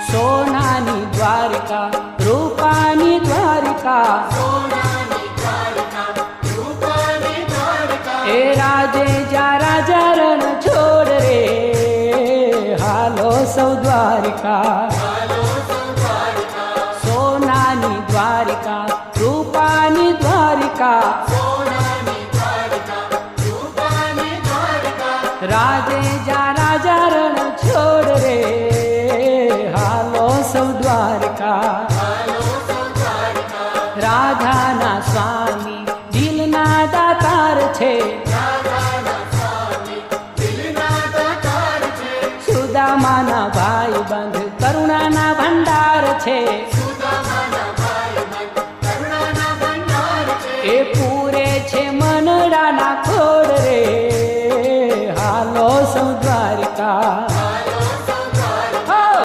સોનાની દ્વારિકા રૂપાની દ્વારિકા એ રાજે જા રાજા રણ છોડ રે હાલો સૌ દ્વારિકા સોનાની દ્વારિકા રૂપાની દ્વારિકા રાજે જા રાજા રણ છોડ રે હાલો સૌ દ્વારિકા રાધાના સ્વામી દિલના દાતાર છે સુદામાના ભાઈ બંધ કરુણાના ભંડાર છે